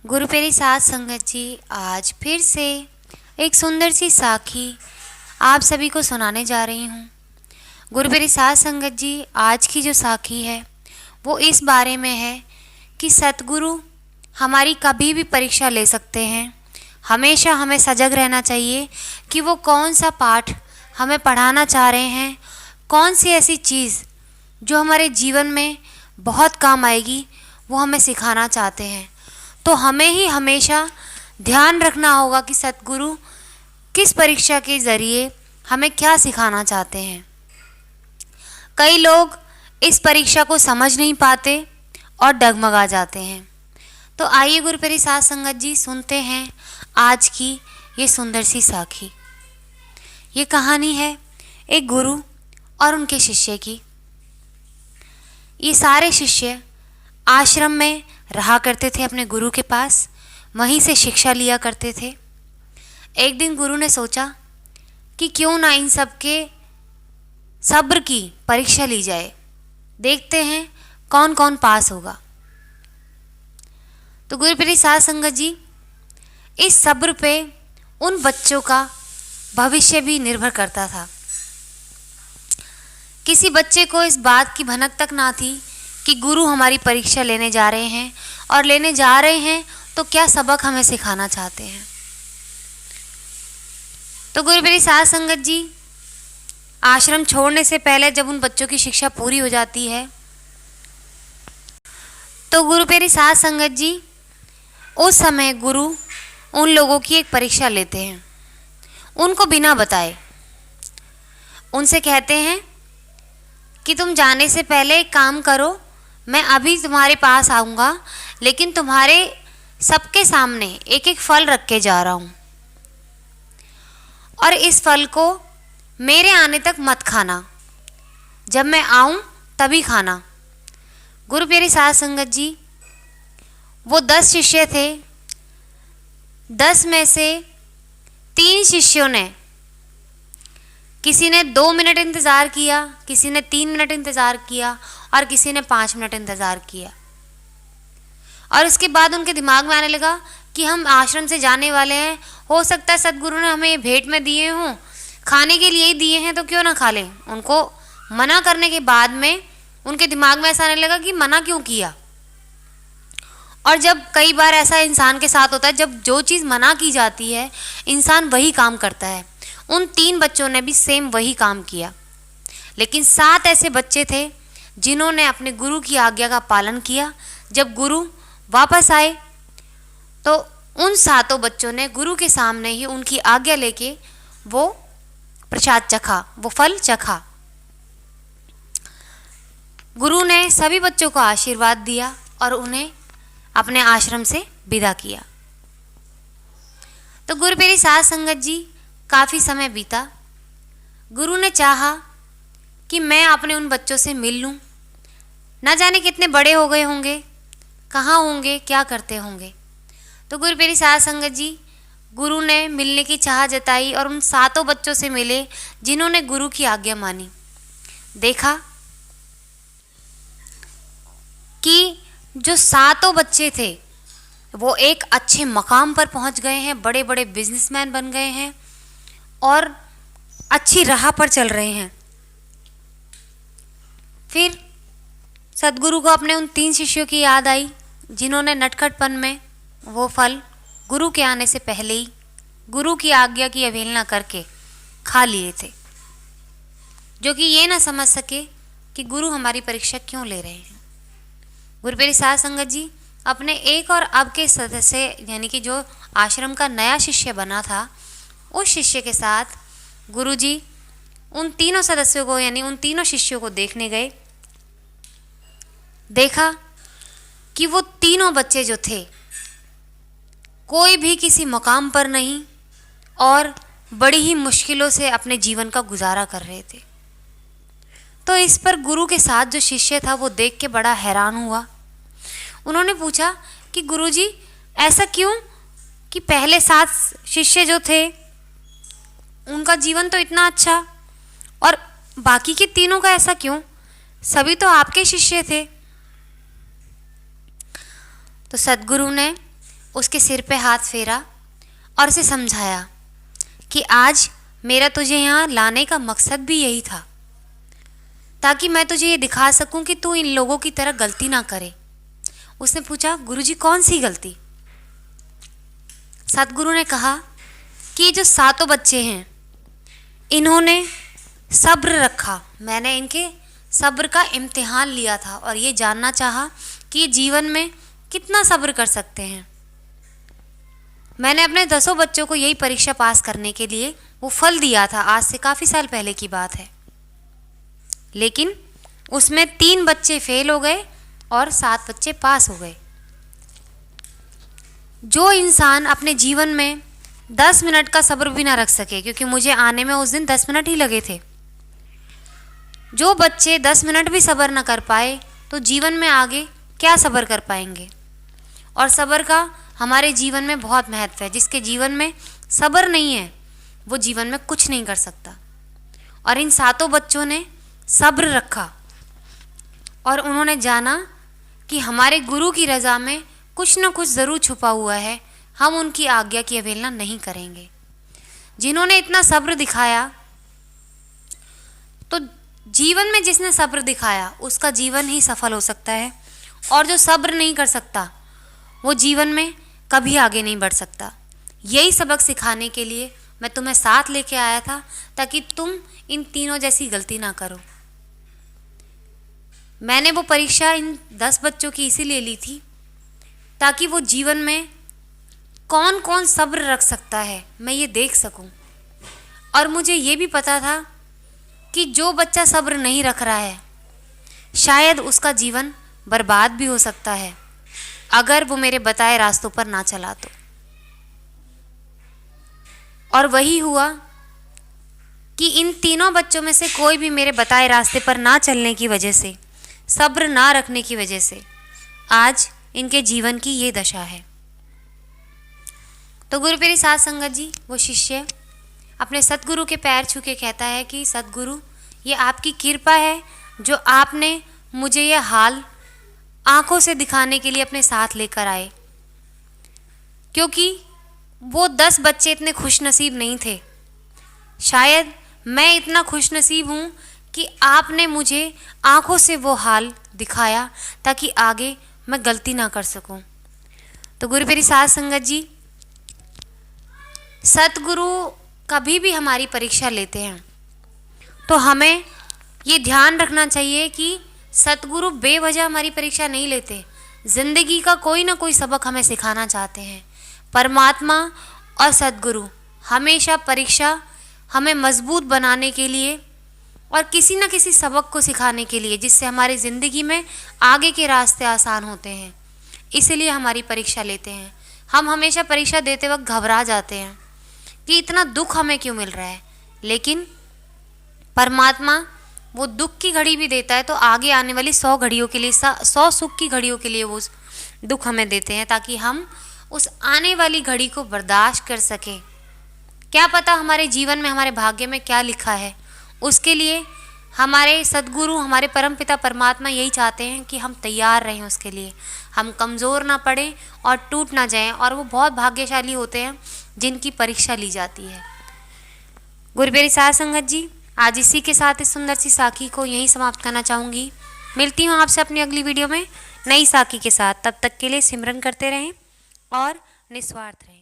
गुरु प्यारी साध संगत जी, आज फिर से एक सुंदर सी साखी आप सभी को सुनाने जा रही हूँ। गुरु प्यारी साध संगत जी, आज की जो साखी है वो इस बारे में है कि सतगुरु हमारी कभी भी परीक्षा ले सकते हैं। हमेशा हमें सजग रहना चाहिए कि वो कौन सा पाठ हमें पढ़ाना चाह रहे हैं, कौन सी ऐसी चीज़ जो हमारे जीवन में बहुत काम आएगी वो हमें सिखाना चाहते हैं। तो हमें ही हमेशा ध्यान रखना होगा कि सतगुरु किस परीक्षा के ज़रिए हमें क्या सिखाना चाहते हैं। कई लोग इस परीक्षा को समझ नहीं पाते और डगमगा जाते हैं। तो आइए गुरु प्यारी साध संगत जी, सुनते हैं आज की ये सुंदर सी साखी। ये कहानी है एक गुरु और उनके शिष्य की। ये सारे शिष्य आश्रम में रहा करते थे, अपने गुरु के पास वहीं से शिक्षा लिया करते थे। एक दिन गुरु ने सोचा कि क्यों ना इन सब के सब्र की परीक्षा ली जाए, देखते हैं कौन कौन पास होगा। तो गुरु प्यारी साध संगत जी, इस सब्र पे उन बच्चों का भविष्य भी निर्भर करता था। किसी बच्चे को इस बात की भनक तक ना थी कि गुरु हमारी परीक्षा लेने जा रहे हैं, और लेने जा रहे हैं तो क्या सबक हमें सिखाना चाहते हैं। तो गुरु प्यारी साध संगत जी, आश्रम छोड़ने से पहले जब उन बच्चों की शिक्षा पूरी हो जाती है तो गुरु प्यारी साध संगत जी, उस समय गुरु उन लोगों की एक परीक्षा लेते हैं। उनको बिना बताए उनसे कहते हैं कि तुम जाने से पहले एक काम करो, मैं अभी तुम्हारे पास आऊँगा, लेकिन तुम्हारे सबके सामने एक एक फल रख के जा रहा हूँ, और इस फल को मेरे आने तक मत खाना, जब मैं आऊँ तभी खाना। गुरु प्यारी साध संगत जी, वो 10 शिष्य थे। 10 में से 3 शिष्यों ने, किसी ने 2 मिनट इंतज़ार किया, किसी ने 3 मिनट इंतज़ार किया और किसी ने 5 मिनट इंतज़ार किया। और उसके बाद उनके दिमाग में आने लगा कि हम आश्रम से जाने वाले हैं, हो सकता है सतगुरु ने हमें भेंट में दिए हों, खाने के लिए ही दिए हैं, तो क्यों ना खा लें। उनको मना करने के बाद में उनके दिमाग में ऐसा आने लगा कि मना क्यों किया। और जब कई बार ऐसा इंसान के साथ होता है, जब जो चीज़ मना की जाती है इंसान वही काम करता है। उन 3 बच्चों ने भी सेम वही काम किया, लेकिन 7 ऐसे बच्चे थे जिन्होंने अपने गुरु की आज्ञा का पालन किया। जब गुरु वापस आए तो उन 7 बच्चों ने गुरु के सामने ही उनकी आज्ञा लेके वो प्रसाद चखा, वो फल चखा। गुरु ने सभी बच्चों को आशीर्वाद दिया और उन्हें अपने आश्रम से विदा किया। तो गुरु प्यारी साध संगत जी, काफ़ी समय बीता। गुरु ने चाहा कि मैं अपने उन बच्चों से मिल लूँ। ना जाने कितने बड़े हो गए होंगे, कहाँ होंगे, क्या करते होंगे। तो गुरु प्यारी साध संगत जी, गुरु ने मिलने की चाह जताई और उन 7 बच्चों से मिले जिन्होंने गुरु की आज्ञा मानी। देखा कि जो 7 बच्चे थे वो एक अच्छे मकाम पर पहुंच गए हैं, बड़े बड़े बिजनेसमैन बन गए हैं और अच्छी राह पर चल रहे हैं। फिर सतगुरु को अपने उन 3 शिष्यों की याद आई जिन्होंने नटखटपन में वो फल गुरु के आने से पहले ही गुरु की आज्ञा की अवहेलना करके खा लिए थे, जो कि ये ना समझ सके कि गुरु हमारी परीक्षा क्यों ले रहे हैं। गुरु प्यारी साध संगत जी, अपने एक और अब के सदस्य, यानी कि जो आश्रम का नया शिष्य बना था, उस शिष्य के साथ गुरु जी उन 3 सदस्यों को, यानी उन 3 शिष्यों को देखने गए। देखा कि वो 3 बच्चे जो थे कोई भी किसी मकाम पर नहीं और बड़ी ही मुश्किलों से अपने जीवन का गुजारा कर रहे थे। तो इस पर गुरु के साथ जो शिष्य था वो देख के बड़ा हैरान हुआ। उन्होंने पूछा कि गुरुजी, ऐसा क्यों कि पहले 7 शिष्य जो थे उनका जीवन तो इतना अच्छा, और बाकी के 3 का ऐसा क्यों? सभी तो आपके शिष्य थे। तो सद्गुरु ने उसके सिर पे हाथ फेरा और उसे समझाया कि आज मेरा तुझे यहाँ लाने का मकसद भी यही था, ताकि मैं तुझे ये दिखा सकूं कि तू इन लोगों की तरह गलती ना करे। उसने पूछा, गुरुजी कौन सी गलती? सतगुरु ने कहा कि जो 7 बच्चे हैं इन्होंने सब्र रखा। मैंने इनके सब्र का इम्तिहान लिया था और ये जानना चाहा कि ये जीवन में कितना सब्र कर सकते हैं। मैंने अपने 10 बच्चों को यही परीक्षा पास करने के लिए वो फल दिया था। आज से काफ़ी साल पहले की बात है, लेकिन उसमें 3 बच्चे फेल हो गए और 7 बच्चे पास हो गए। जो इंसान अपने जीवन में 10 मिनट का सब्र भी ना रख सके, क्योंकि मुझे आने में उस दिन 10 मिनट ही लगे थे, जो बच्चे 10 मिनट भी सब्र ना कर पाए तो जीवन में आगे क्या सब्र कर पाएंगे। और सब्र का हमारे जीवन में बहुत महत्व है। जिसके जीवन में सब्र नहीं है वो जीवन में कुछ नहीं कर सकता। और इन 7 बच्चों ने सब्र रखा और उन्होंने जाना कि हमारे गुरु की रज़ा में कुछ न कुछ ज़रूर छुपा हुआ है, हम उनकी आज्ञा की अवहेलना नहीं करेंगे। जिन्होंने इतना सब्र दिखाया, तो जीवन में जिसने सब्र दिखाया उसका जीवन ही सफल हो सकता है, और जो सब्र नहीं कर सकता वो जीवन में कभी आगे नहीं बढ़ सकता। यही सबक सिखाने के लिए मैं तुम्हें साथ लेके आया था, ताकि तुम इन तीनों जैसी गलती ना करो। मैंने वो परीक्षा इन 10 बच्चों की इसीलिए ली थी ताकि वो जीवन में कौन कौन सब्र रख सकता है मैं ये देख सकूं। और मुझे ये भी पता था कि जो बच्चा सब्र नहीं रख रहा है शायद उसका जीवन बर्बाद भी हो सकता है, अगर वो मेरे बताए रास्तों पर ना चला तो। और वही हुआ कि इन तीनों बच्चों में से कोई भी मेरे बताए रास्ते पर ना चलने की वजह से, सब्र ना रखने की वजह से आज इनके जीवन की ये दशा है। तो गुरु प्यारी साध संगत जी, वो शिष्य अपने सतगुरु के पैर छू के कहता है कि सतगुरु, ये आपकी कृपा है जो आपने मुझे ये हाल आंखों से दिखाने के लिए अपने साथ लेकर आए, क्योंकि वो 10 बच्चे इतने खुशनसीब नहीं थे। शायद मैं इतना खुशनसीब हूँ कि आपने मुझे आंखों से वो हाल दिखाया ताकि आगे मैं गलती ना कर सकूं। तो गुरु प्यारी साध संगत जी, सतगुरु कभी भी हमारी परीक्षा लेते हैं तो हमें ये ध्यान रखना चाहिए कि सतगुरु बेवजह हमारी परीक्षा नहीं लेते। जिंदगी का कोई ना कोई सबक हमें सिखाना चाहते हैं। परमात्मा और सतगुरु हमेशा परीक्षा हमें मजबूत बनाने के लिए और किसी न किसी सबक को सिखाने के लिए, जिससे हमारी ज़िंदगी में आगे के रास्ते आसान होते हैं, इसलिए हमारी परीक्षा लेते हैं। हम हमेशा परीक्षा देते वक्त घबरा जाते हैं कि इतना दुख हमें क्यों मिल रहा है, लेकिन परमात्मा वो दुख की घड़ी भी देता है तो आगे आने वाली 100 घड़ियों के लिए, 100 सुख की घड़ियों के लिए वो दुख हमें देते हैं, ताकि हम उस आने वाली घड़ी को बर्दाश्त कर सकें। क्या पता हमारे जीवन में, हमारे भाग्य में क्या लिखा है। उसके लिए हमारे सद्गुरु, हमारे परमपिता परमात्मा यही चाहते हैं कि हम तैयार रहें उसके लिए, हम कमज़ोर ना पड़ें और टूट ना जाएं। और वो बहुत भाग्यशाली होते हैं जिनकी परीक्षा ली जाती है। गुरु प्यारी साध संगत जी, आज इसी के साथ इस सुंदर सी साखी को यहीं समाप्त करना चाहूँगी। मिलती हूँ आपसे अपनी अगली वीडियो में नई साखी के साथ। तब तक के लिए सिमरन करते रहें और निस्वार्थ रहें।